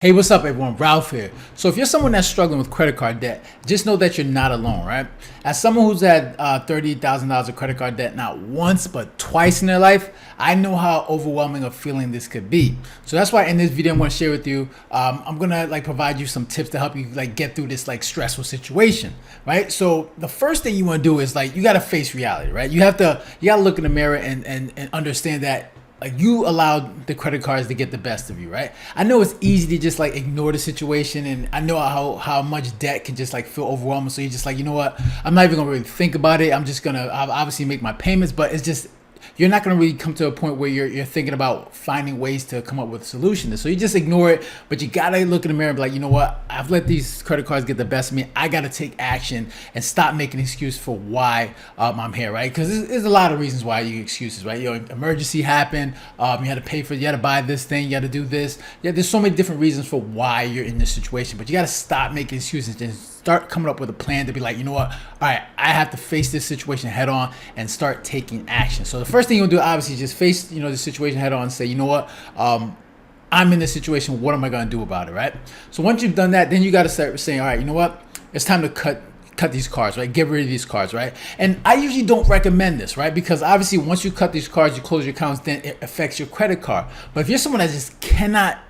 Hey, what's up, everyone? Ralph here. So, if you're someone that's struggling with credit card debt, just know that you're not alone, right? As someone who's had $30,000 of credit card debt not once but twice in their life, I know how overwhelming a feeling this could be. So that's why in this video I'm going to share with you. I'm going to provide you some tips to help you get through this stressful situation, right? So the first thing you want to do is you got to face reality, right? You got to look in the mirror and understand that you allowed the credit cards to get the best of you, right? I know it's easy to just ignore the situation, and I know how much debt can just feel overwhelming. So you're just you know what? I'm not even gonna really think about it. I'm just gonna obviously make my payments, but it's just you're not going to really come to a point where you're thinking about finding ways to come up with a solution. So you just ignore it, but you got to look in the mirror and be like, you know what? I've let these credit cards get the best of me. I got to take action and stop making excuses for why I'm here, right? Because there's a lot of reasons why you excuses, right? Your emergency happened. You had to pay for it. You had to buy this thing. You had to do this. Yeah, there's so many different reasons for why you're in this situation, but you got to stop making excuses and start coming up with a plan to be like, you know what? All right, I have to face this situation head on and start taking action. So the first thing you'll do, obviously, is just face the situation head on and say, you know what? I'm in this situation. What am I going to do about it, right? So once you've done that, then you got to start saying, all right, you know what? It's time to cut these cards, right? Get rid of these cards, right? And I usually don't recommend this, right? Because obviously, once you cut these cards, you close your accounts, then it affects your credit card. But if you're someone that just cannot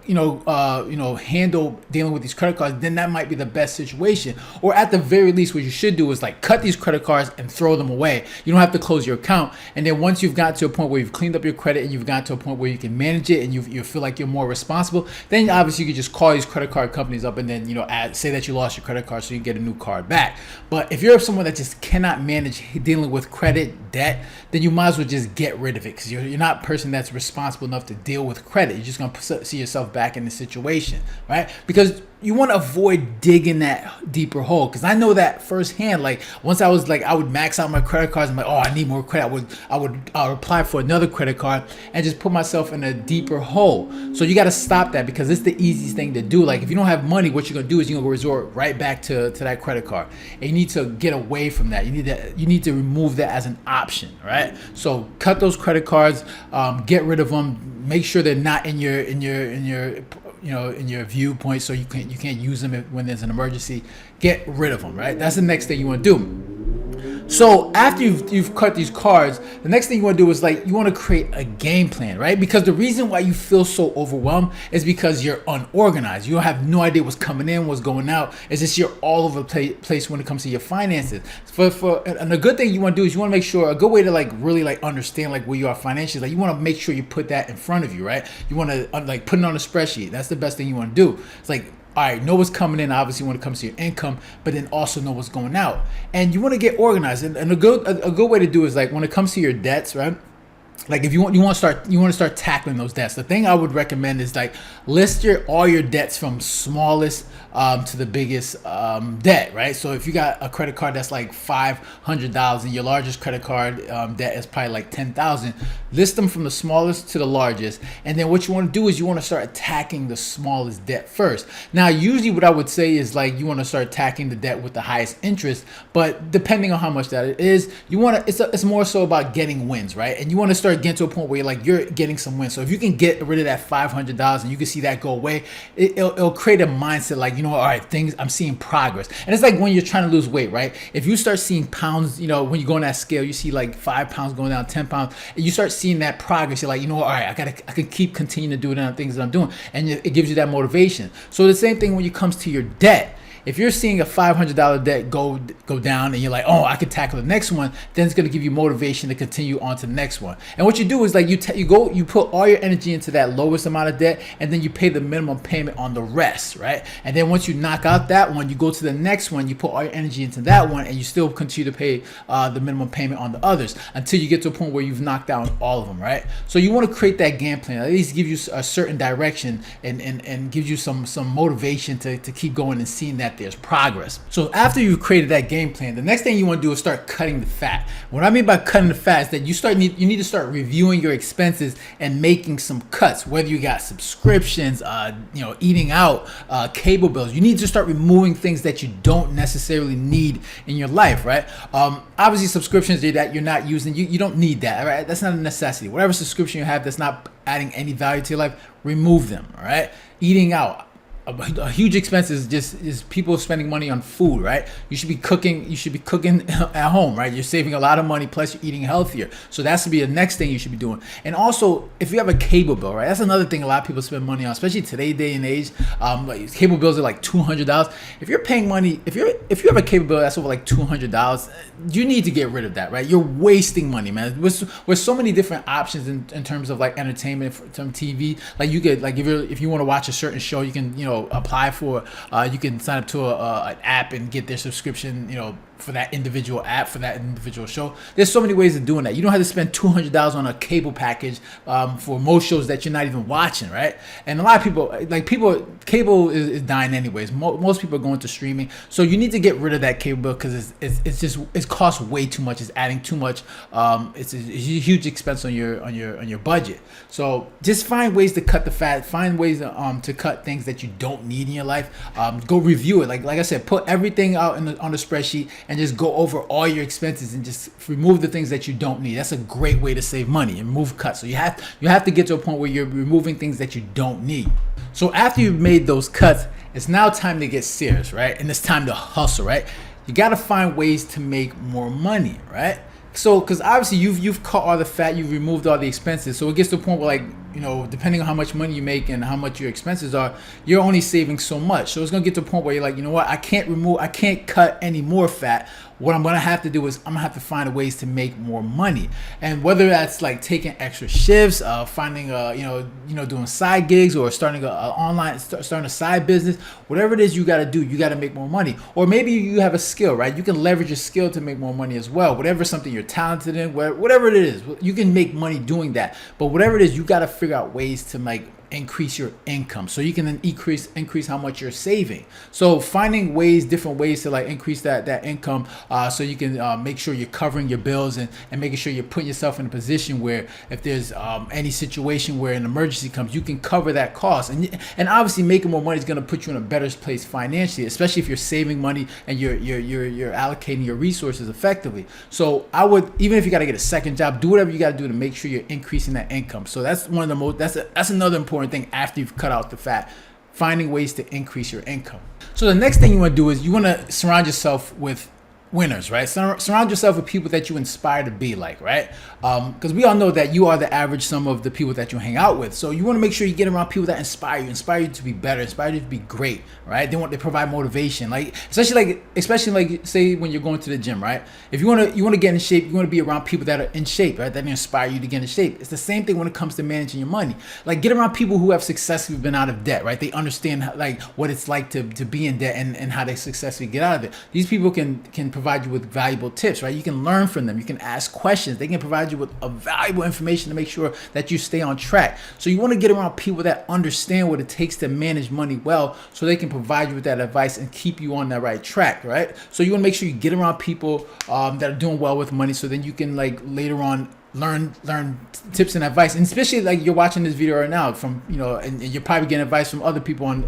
handle dealing with these credit cards, then that might be the best situation. Or at the very least, what you should do is cut these credit cards and throw them away. You don't have to close your account. And then once you've got to a point where you've cleaned up your credit and you've got to a point where you can manage it and you feel like you're more responsible, then obviously you can just call these credit card companies up and then say that you lost your credit card so you can get a new card back. But if you're someone that just cannot manage dealing with credit debt, then you might as well just get rid of it, because you're not a person that's responsible enough to deal with credit. You're just going to see yourself back in the situation, right? Because you want to avoid digging that deeper hole. Because I know that firsthand. Once I was I would max out my credit cards. I'm like, oh, I need more credit. I would apply for another credit card and just put myself in a deeper hole. So you got to stop that, because it's the easiest thing to do. If you don't have money, what you're gonna do is you're gonna resort right back to that credit card. And you need to get away from that. You need to remove that as an option, right? So cut those credit cards. Get rid of them. Make sure they're not in your viewpoint, so you can't use them when there's an emergency. Get rid of them, right? That's the next thing you want to do. So after you've cut these cards, the next thing you want to do is you want to create a game plan, right? Because the reason why you feel so overwhelmed is because you're unorganized. You have no idea what's coming in, what's going out. It's just you're all over the place when it comes to your finances. And a good thing you want to do is you want to make sure, a good way to really understand where you are financially, you want to make sure you put that in front of you, right? You want to put it on a spreadsheet. That's the best thing you want to do. It's all right, know what's coming in, obviously, when it comes to your income, but then also know what's going out. And you want to get organized. And a good way to do is when it comes to your debts, right? If you want to start tackling those debts. The thing I would recommend is list all your debts from smallest to the biggest debt, right? So if you got a credit card that's $500 and your largest credit card debt is probably $10,000, list them from the smallest to the largest. And then what you want to do is you want to start attacking the smallest debt first. Now, usually what I would say is you want to start attacking the debt with the highest interest, but depending on how much that it is, it's more so about getting wins, right? And you want to start getting to a point where you're getting some wins. So if you can get rid of that $500 and you can see that go away, it'll create a mindset all right, I'm seeing progress. And it's when you're trying to lose weight, right? If you start seeing pounds, when you go on that scale, you see 5 pounds going down, 10 pounds, and you start seeing that progress, you're all right, I can keep continuing to do the things that I'm doing. And it gives you that motivation. So the same thing when it comes to your debt. If you're seeing a $500 debt go down and you're oh, I can tackle the next one, then it's going to give you motivation to continue on to the next one. And what you do is you put all your energy into that lowest amount of debt, and then you pay the minimum payment on the rest, right? And then once you knock out that one, you go to the next one, you put all your energy into that one, and you still continue to pay the minimum payment on the others until you get to a point where you've knocked down all of them, right? So you want to create that game plan, at least give you a certain direction and gives you some motivation to keep going and seeing that that there's progress. So after you've created that game plan, the next thing you want to do is start cutting the fat. What I mean by cutting the fat is that you need to start reviewing your expenses and making some cuts. Whether you got subscriptions, eating out, cable bills, you need to start removing things that you don't necessarily need in your life, right? Obviously, subscriptions that you're not using, you don't need that, right? That's not a necessity. Whatever subscription you have that's not adding any value to your life, remove them, all right? Eating out. A huge expense is people spending money on food, right? You should be cooking at home, right? You're saving a lot of money, plus you're eating healthier. So that's to be the next thing you should be doing. And also, if you have a cable bill, right? That's another thing a lot of people spend money on, especially today day and age. Like cable bills are like $200. If you're paying money, if you have a cable bill that's over like $200, you need to get rid of that, right? You're wasting money, man. With so many different options in terms of like entertainment from TV. Like you could, like if you want to watch a certain show, you can apply for. You can sign up to an app and get their subscription. For that individual app, for that individual show. There's so many ways of doing that. You don't have to spend $200 on a cable package for most shows that you're not even watching, right? And a lot of people, cable is dying anyways. Most people are going to streaming. So you need to get rid of that cable bill because it costs way too much. It's adding too much. It's a huge expense on your budget. So just find ways to cut the fat. Find ways to cut things that you don't need in your life. Go review it. Like I said, put everything out on the spreadsheet and just go over all your expenses and just remove the things that you don't need. That's a great way to save money and remove cuts. So you have to get to a point where you're removing things that you don't need. So after you've made those cuts, it's now time to get serious, right? And it's time to hustle, right? You got to find ways to make more money, right? So, because obviously you've cut all the fat, you've removed all the expenses. So it gets to a point where, like, depending on how much money you make and how much your expenses are, you're only saving so much. So it's gonna get to a point where you're like, you know what, I can't cut any more fat. What I'm gonna have to do is I'm gonna have to find ways to make more money. And whether that's like taking extra shifts, finding doing side gigs, or starting starting a side business, whatever it is you gotta do, you gotta make more money. Or maybe you have a skill, right? You can leverage your skill to make more money as well. Whatever something you're talented in, whatever it is, you can make money doing that. But whatever it is, you gotta figure out ways to increase your income, so you can then increase how much you're saving. So finding different ways to increase that income, so you can make sure you're covering your bills and making sure you're putting yourself in a position where if there's any situation where an emergency comes, you can cover that cost. And obviously making more money is going to put you in a better place financially, especially if you're saving money and you're allocating your resources effectively. So I would, even if you got to get a second job, do whatever you got to do to make sure you're increasing that income. So that's one of the most that's another important thing after you've cut out the fat, finding ways to increase your income. So the next thing you want to do is you want to surround yourself with winners, right? Surround yourself with people that you inspire to be like, right? Because we all know that you are the average sum of the people that you hang out with. So you want to make sure you get around people that inspire you to be better, inspire you to be great, right? They provide motivation, especially say when you're going to the gym, right? If you want to get in shape, you want to be around people that are in shape, right? That inspire you to get in shape. It's the same thing when it comes to managing your money. Like, get around people who have successfully been out of debt, right? They understand what it's like to be in debt and how they successfully get out of it. These people can provide you with valuable tips, right? You can learn from them. You can ask questions. They can provide you with valuable information to make sure that you stay on track. So you want to get around people that understand what it takes to manage money well, so they can provide you with that advice and keep you on that right track, right? So you want to make sure you get around people that are doing well with money, so then you can later on learn tips and advice. And especially you're watching this video right now from and you're probably getting advice from other people on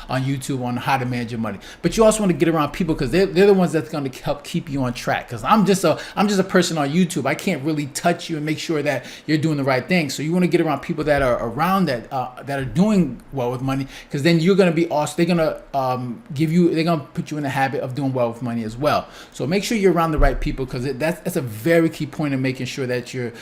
YouTube on how to manage your money. But you also want to get around people because they're the ones that's going to help keep you on track. Because I'm just a person on YouTube. I can't really touch you and make sure that you're doing the right thing. So you want to get around people that are around that are doing well with money, because then you're going to be also, they're going to put you in the habit of doing well with money as well. So make sure you're around the right people, because that's a very key point in making sure that you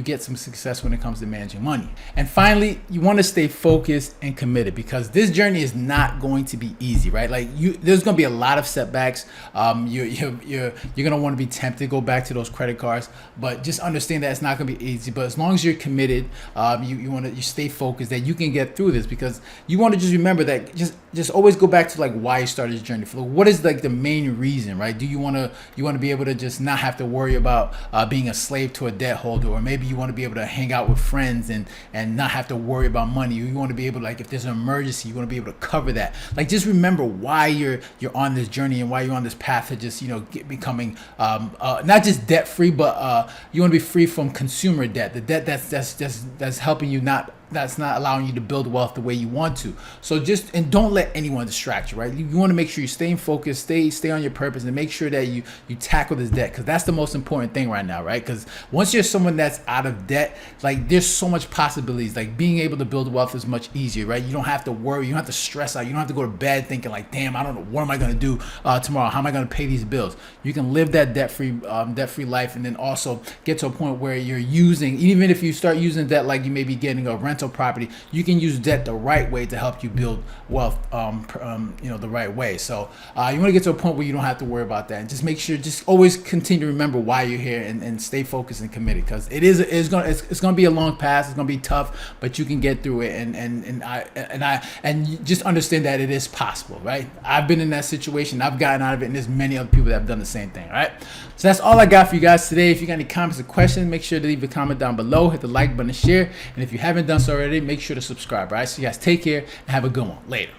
get some success when it comes to managing money. And finally, you want to stay focused and committed, because this journey is not going to be easy, right? There's going to be a lot of setbacks. You're going to want to be tempted to go back to those credit cards, but just understand that it's not going to be easy. But as long as you're committed, you stay focused, that you can get through this, because you want to just remember that just always go back to why you started this journey. What is the main reason, right? Do you want to be able to just not have to worry about being a slave to a debt holder, or maybe you want to be able to hang out with friends and not have to worry about money. You want to be able to, like, if there's an emergency, you want to be able to cover that. Like, just remember why you're on this journey and why you're on this path to just, you know, becoming not just debt free, but you want to be free from consumer debt, the debt that's helping you that's not allowing you to build wealth the way you want to. So just, and don't let anyone distract you, right? You want to make sure you're staying focused, stay on your purpose, and make sure that you tackle this debt, because that's the most important thing right now, right? Because once you're someone that's out of debt, like, there's so much possibilities. Like, being able to build wealth is much easier, right? You don't have to worry, you don't have to stress out, you don't have to go to bed thinking like, damn, I don't know, what am I going to do tomorrow? How am I going to pay these bills? You can live that debt-free life, and then also get to a point where you're using, even if you start using debt, like you may be getting a rental property, you can use debt the right way to help you build wealth, the right way. So you want to get to a point where you don't have to worry about that, and just make sure, just always continue to remember why you're here, and stay focused and committed, because it's gonna be a long path. It's gonna be tough, but you can get through it, and you just understand that it is possible, right? I've been in that situation, I've gotten out of it, and there's many other people that have done the same thing, right? So that's all I got for you guys today. If you got any comments or questions, make sure to leave a comment down below, hit the like button, and share, and if you haven't done so already, make sure to subscribe. All right, so you guys take care and have a good one. Later.